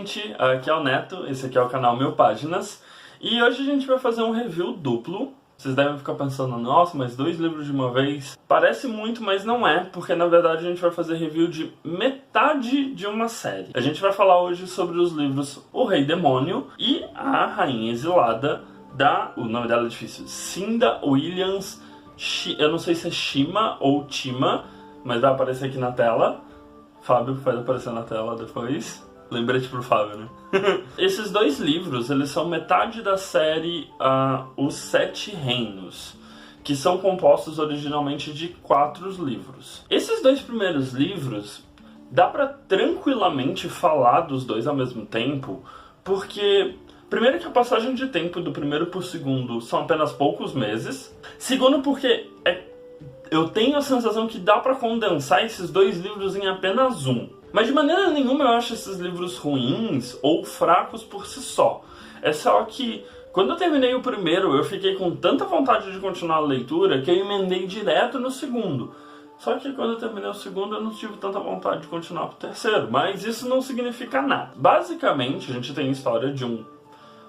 gente, aqui é o Neto, esse aqui é o canal Mil Páginas, e hoje a gente vai fazer um review duplo. Vocês devem ficar pensando, nossa, mas 2 livros de uma vez? Parece muito, mas não é, porque na verdade a gente vai fazer review de metade de uma série. A gente vai falar hoje sobre os livros O Rei Demônio e A Rainha Exilada, o nome dela é difícil, Cinda Williams, eu não sei se é Shima ou Tima, mas vai aparecer aqui na tela. Fábio faz aparecer na tela depois. Lembrete pro Fábio, né? Esses 2 livros, eles são metade da série Os 7 Reinos, que são compostos originalmente de 4 livros. Esses 2 primeiros livros, dá pra tranquilamente falar dos 2 ao mesmo tempo, porque primeiro que a passagem de tempo do primeiro pro segundo são apenas poucos meses. Segundo porque eu tenho a sensação que dá pra condensar esses 2 livros em apenas um. Mas de maneira nenhuma eu acho esses livros ruins ou fracos por si só. É só que quando eu terminei o primeiro, eu fiquei com tanta vontade de continuar a leitura que eu emendei direto no segundo. Só que quando eu terminei o segundo, eu não tive tanta vontade de continuar pro terceiro. Mas isso não significa nada. Basicamente, a gente tem a história de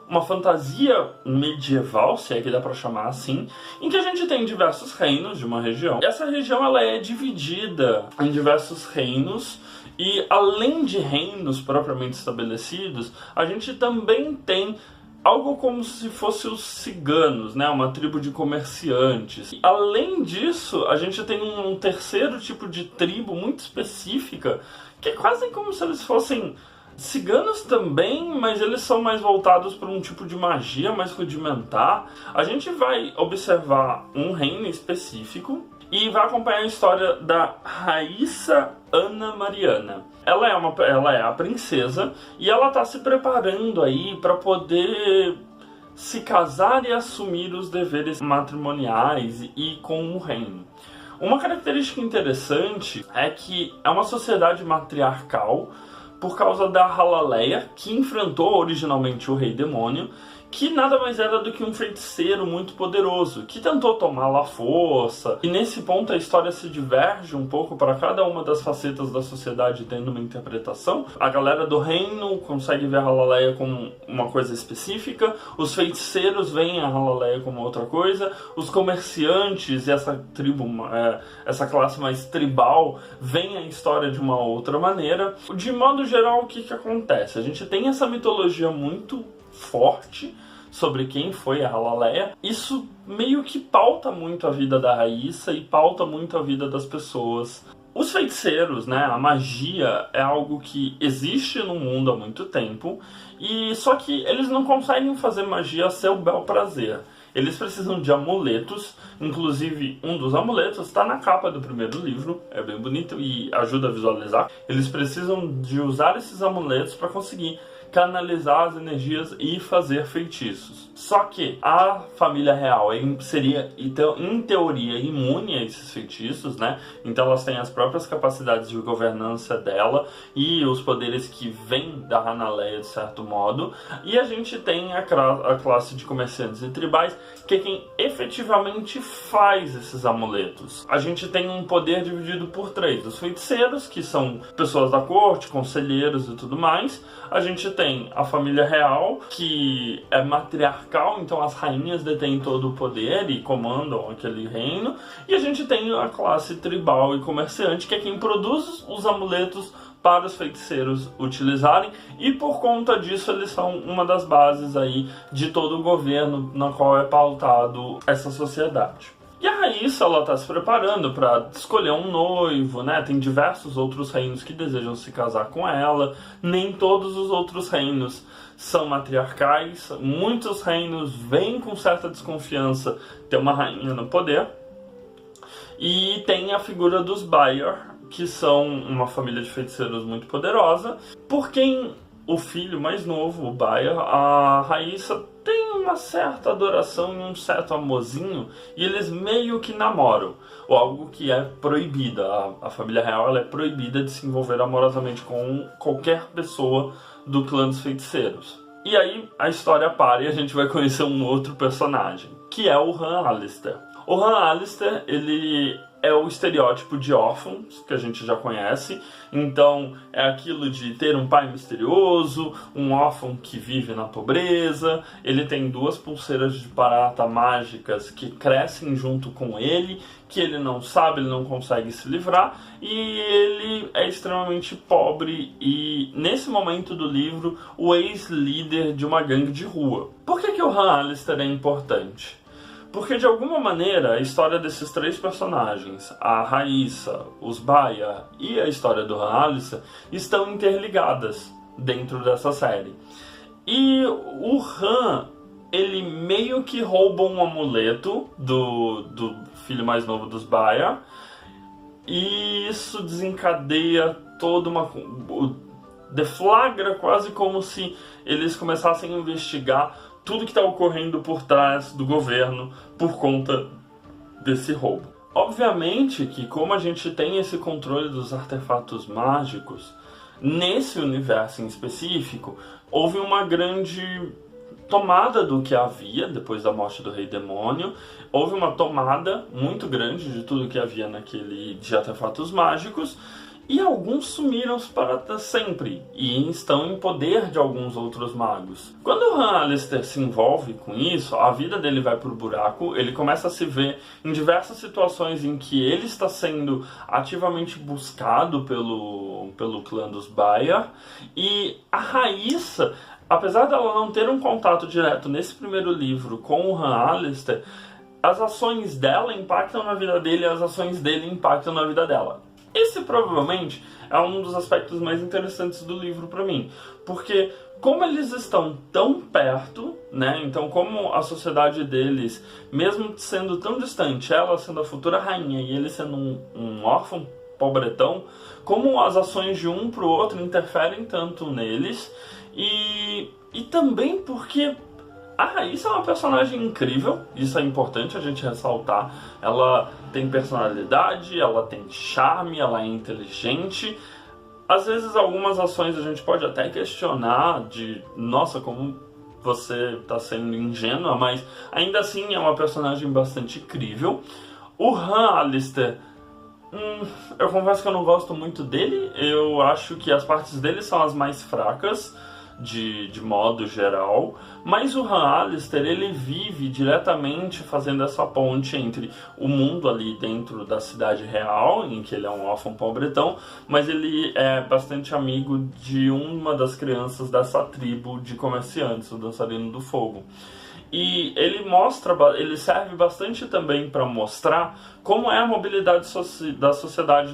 uma fantasia medieval, se é que dá pra chamar assim, em que a gente tem diversos reinos de uma região. Essa região ela é dividida em diversos reinos, e além de reinos propriamente estabelecidos, a gente também tem algo como se fosse os ciganos, né? Uma tribo de comerciantes. E, além disso, a gente tem um terceiro tipo de tribo muito específica, que é quase como se eles fossem ciganos também, mas eles são mais voltados para um tipo de magia mais rudimentar. A gente vai observar um reino específico e vai acompanhar a história da Raíssa Ana Mariana. Ela é a princesa e ela está se preparando aí para poder se casar e assumir os deveres matrimoniais e com o reino. Uma característica interessante é que é uma sociedade matriarcal por causa da Halaleia, que enfrentou originalmente o Rei Demônio, que nada mais era do que um feiticeiro muito poderoso, que tentou tomá-la à força. E nesse ponto a história se diverge um pouco para cada uma das facetas da sociedade tendo uma interpretação. A galera do reino consegue ver a Halaleia como uma coisa específica, os feiticeiros veem a Halaleia como outra coisa, os comerciantes e essa tribo, essa classe mais tribal, veem a história de uma outra maneira. De modo geral, o que acontece? A gente tem essa mitologia muito forte sobre quem foi a Halaleia. Isso meio que pauta muito a vida da Raíssa e pauta muito a vida das pessoas. Os feiticeiros, né, a magia é algo que existe no mundo há muito tempo, e só que eles não conseguem fazer magia a seu bel prazer. Eles precisam de amuletos, inclusive um dos amuletos está na capa do primeiro livro, é bem bonito e ajuda a visualizar. Eles precisam de usar esses amuletos para conseguir canalizar as energias e fazer feitiços. Só que a família real seria, em teoria, imune a esses feitiços, né? Então elas têm as próprias capacidades de governança dela e os poderes que vêm da Halaleia, de certo modo. E a gente tem a classe de comerciantes e tribais, que é quem efetivamente faz esses amuletos. A gente tem um poder dividido por 3. Os feiticeiros, que são pessoas da corte, conselheiros e tudo mais. A gente tem a família real, que é matriarcal, então as rainhas detêm todo o poder e comandam aquele reino. E a gente tem a classe tribal e comerciante, que é quem produz os amuletos para os feiticeiros utilizarem, e por conta disso eles são uma das bases aí de todo o governo na qual é pautado essa sociedade. E a Raíssa, ela está se preparando para escolher um noivo, né? Tem diversos outros reinos que desejam se casar com ela. Nem todos os outros reinos são matriarcais. Muitos reinos veem com certa desconfiança ter uma rainha no poder. E tem a figura dos Bayer, que são uma família de feiticeiros muito poderosa, por quem o filho mais novo, o Bayer, a Raíssa, tem uma certa adoração e um certo amorzinho, e eles meio que namoram, ou algo que é proibida. A família real ela é proibida de se envolver amorosamente com qualquer pessoa do clã dos feiticeiros. E aí a história para e a gente vai conhecer um outro personagem, que é o Han Alistair. O Han Alistair, ele é o estereótipo de órfãos, que a gente já conhece. Então, é aquilo de ter um pai misterioso, um órfão que vive na pobreza. Ele tem 2 pulseiras de prata mágicas que crescem junto com ele, que ele não sabe, ele não consegue se livrar. E ele é extremamente pobre e, nesse momento do livro, o ex-líder de uma gangue de rua. Por que o Han Alistair é importante? Porque, de alguma maneira, a história desses 3 personagens, a Raíssa, os Baia e a história do Han Alistair, estão interligadas dentro dessa série. E o Han, ele meio que rouba um amuleto do filho mais novo dos Baia, e isso desencadeia toda uma... deflagra quase como se eles começassem a investigar tudo que está ocorrendo por trás do governo por conta desse roubo. Obviamente que, como a gente tem esse controle dos artefatos mágicos, nesse universo em específico, houve uma grande tomada do que havia depois da morte do Rei Demônio. Houve uma tomada muito grande de tudo que havia naquele de artefatos mágicos, e alguns sumiram para sempre e estão em poder de alguns outros magos. Quando o Han Alistair se envolve com isso, a vida dele vai pro buraco. Ele começa a se ver em diversas situações em que ele está sendo ativamente buscado pelo clã dos Baia, e a Raíssa, apesar dela não ter um contato direto nesse primeiro livro com o Han Alistair, as ações dela impactam na vida dele e as ações dele impactam na vida dela. Esse provavelmente é um dos aspectos mais interessantes do livro para mim, porque como eles estão tão perto, né? Então, como a sociedade deles, mesmo sendo tão distante, ela sendo a futura rainha e ele sendo um órfão pobretão, como as ações de um pro outro interferem tanto neles, e também porque a Raíssa é uma personagem incrível, isso é importante a gente ressaltar. Ela tem personalidade, ela tem charme, ela é inteligente. Às vezes algumas ações a gente pode até questionar de, nossa, como você está sendo ingênua, mas ainda assim é uma personagem bastante incrível. O Han Alistair, eu confesso que eu não gosto muito dele. Eu acho que as partes dele são as mais fracas, de modo geral, mas o Han Alistair, ele vive diretamente fazendo essa ponte entre o mundo ali dentro da cidade real, em que ele é um órfão pobretão, mas ele é bastante amigo de uma das crianças dessa tribo de comerciantes, o Dançarino do Fogo. E ele serve bastante também para mostrar como é a mobilidade da sociedade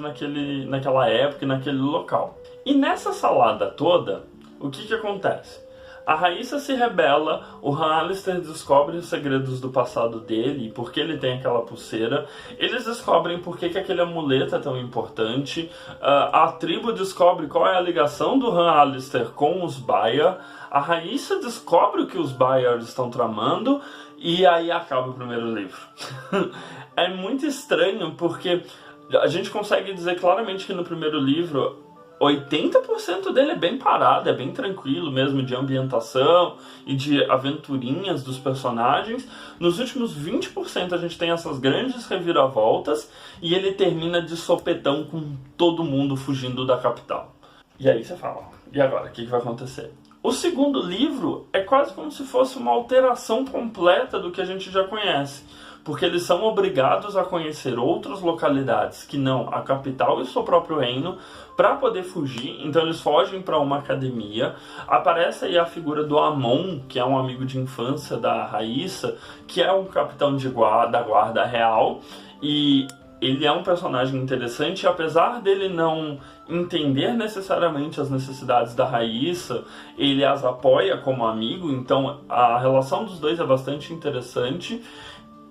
naquela época e naquele local. E nessa salada toda, o que acontece? A Raíssa se rebela, o Han Alistair descobre os segredos do passado dele, porque ele tem aquela pulseira. Eles descobrem por que aquele amuleto é tão importante. A tribo descobre qual é a ligação do Han Alistair com os Baia. A Raíssa descobre o que os Baia estão tramando, e aí acaba o primeiro livro. É muito estranho, porque a gente consegue dizer claramente que no primeiro livro 80% dele é bem parado, é bem tranquilo mesmo, de ambientação e de aventurinhas dos personagens. Nos últimos 20% a gente tem essas grandes reviravoltas, e ele termina de sopetão com todo mundo fugindo da capital. E aí você fala, e agora? O que vai acontecer? O segundo livro é quase como se fosse uma alteração completa do que a gente já conhece, porque eles são obrigados a conhecer outras localidades que não a capital e o seu próprio reino para poder fugir. Então eles fogem para uma academia. Aparece aí a figura do Amon, que é um amigo de infância da Raíssa, que é um capitão da guarda real, e ele é um personagem interessante. Apesar dele não entender necessariamente as necessidades da Raíssa, ele as apoia como amigo, então a relação dos dois é bastante interessante.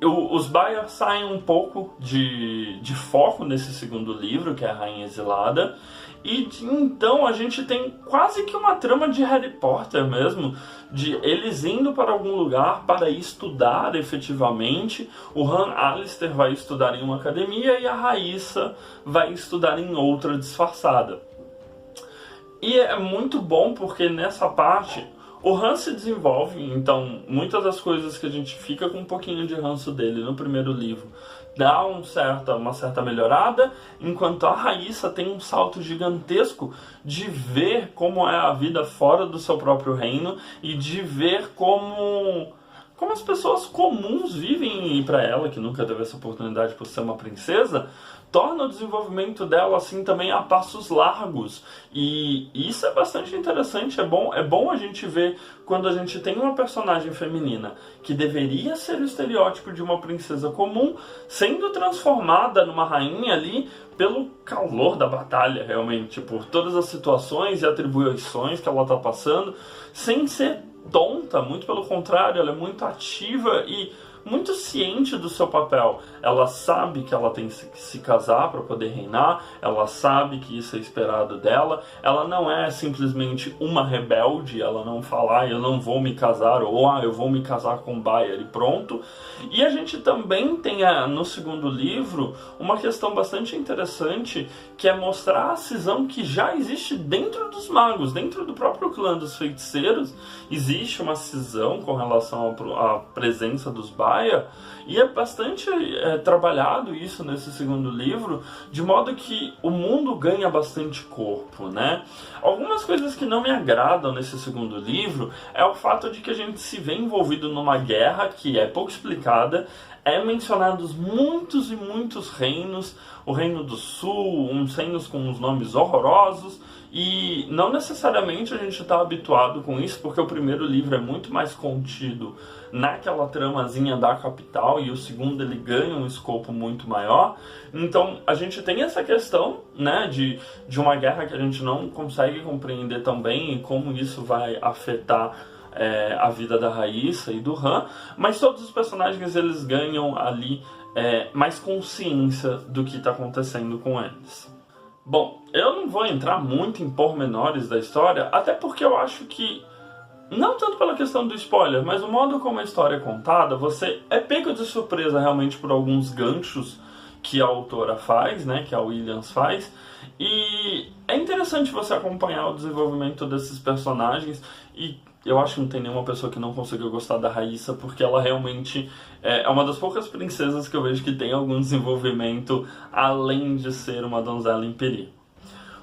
Os Baia saem um pouco de foco nesse segundo livro, que é a Rainha Exilada, e então a gente tem quase que uma trama de Harry Potter mesmo, de eles indo para algum lugar para estudar efetivamente. O Han Alistair vai estudar em uma academia e a Raíssa vai estudar em outra disfarçada. E é muito bom porque nessa parte o Han se desenvolve, então muitas das coisas que a gente fica com um pouquinho de ranço dele no primeiro livro dá uma certa melhorada, enquanto a Raíssa tem um salto gigantesco de ver como é a vida fora do seu próprio reino e de ver como as pessoas comuns vivem, e para ela, que nunca teve essa oportunidade por ser uma princesa, torna o desenvolvimento dela assim também a passos largos. E isso é bastante interessante, é bom a gente ver quando a gente tem uma personagem feminina que deveria ser o estereótipo de uma princesa comum, sendo transformada numa rainha ali pelo calor da batalha, realmente, por todas as situações e atribuições que ela está passando, sem ser tonta, muito pelo contrário, ela é muito ativa e muito ciente do seu papel. Ela sabe que ela tem que se casar para poder reinar, ela sabe que isso é esperado dela, ela não é simplesmente uma rebelde, ela não fala, eu não vou me casar, ou eu vou me casar com Bayer e pronto. E a gente também tem no segundo livro uma questão bastante interessante, que é mostrar a cisão que já existe dentro dos magos, dentro do próprio clã dos feiticeiros. Existe uma cisão com relação à presença dos Bayer, e é bastante trabalhado isso nesse segundo livro, de modo que o mundo ganha bastante corpo, né? Algumas coisas que não me agradam nesse segundo livro é o fato de que a gente se vê envolvido numa guerra que é pouco explicada. É mencionados muitos e muitos reinos, o Reino do Sul, uns reinos com uns nomes horrorosos, e não necessariamente a gente está habituado com isso, porque o primeiro livro é muito mais contido naquela tramazinha da capital, e o segundo ele ganha um escopo muito maior. Então a gente tem essa questão, né, de uma guerra que a gente não consegue compreender tão bem, e como isso vai afetar a vida da Raíssa e do Han, mas todos os personagens eles ganham ali mais consciência do que está acontecendo com eles. Bom, eu não vou entrar muito em pormenores da história, até porque eu acho que, não tanto pela questão do spoiler, mas o modo como a história é contada, você é pego de surpresa realmente por alguns ganchos que a autora faz, né, que a Williams faz, e é interessante você acompanhar o desenvolvimento desses personagens, e eu acho que não tem nenhuma pessoa que não consiga gostar da Raíssa, porque ela realmente é uma das poucas princesas que eu vejo que tem algum desenvolvimento além de ser uma donzela em perigo.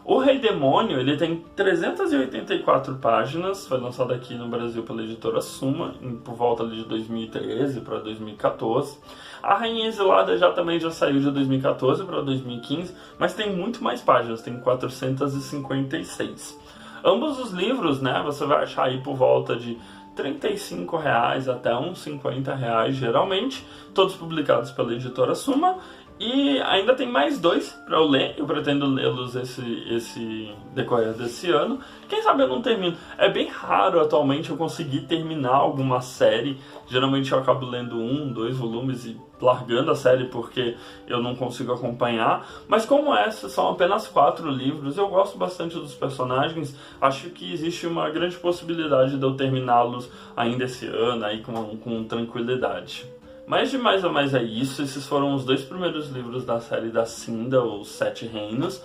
O Rei Demônio, ele tem 384 páginas, foi lançado aqui no Brasil pela editora Suma, por volta de 2013 para 2014. A Rainha Exilada também já saiu de 2014 para 2015, mas tem muito mais páginas, tem 456. Ambos os livros, né, você vai achar aí por volta de R$35 até uns R$50 geralmente, todos publicados pela editora Suma. E ainda tem mais 2 para eu ler, eu pretendo lê-los esse decorrer desse ano. Quem sabe eu não termino. É bem raro atualmente eu conseguir terminar alguma série. Geralmente eu acabo lendo 1, 2 volumes e largando a série porque eu não consigo acompanhar. Mas como esses são apenas 4 livros, eu gosto bastante dos personagens. Acho que existe uma grande possibilidade de eu terminá-los ainda esse ano aí com tranquilidade. Mas de mais ou mais é isso, esses foram os 2 primeiros livros da série da Cinda, os 7 Reinos.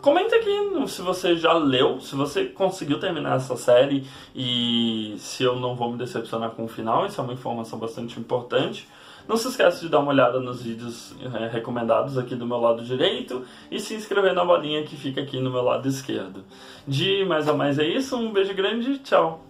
Comenta aqui se você já leu, se você conseguiu terminar essa série e se eu não vou me decepcionar com o final, isso é uma informação bastante importante. Não se esqueça de dar uma olhada nos vídeos recomendados aqui do meu lado direito e se inscrever na bolinha que fica aqui no meu lado esquerdo. De mais ou mais é isso, um beijo grande, tchau!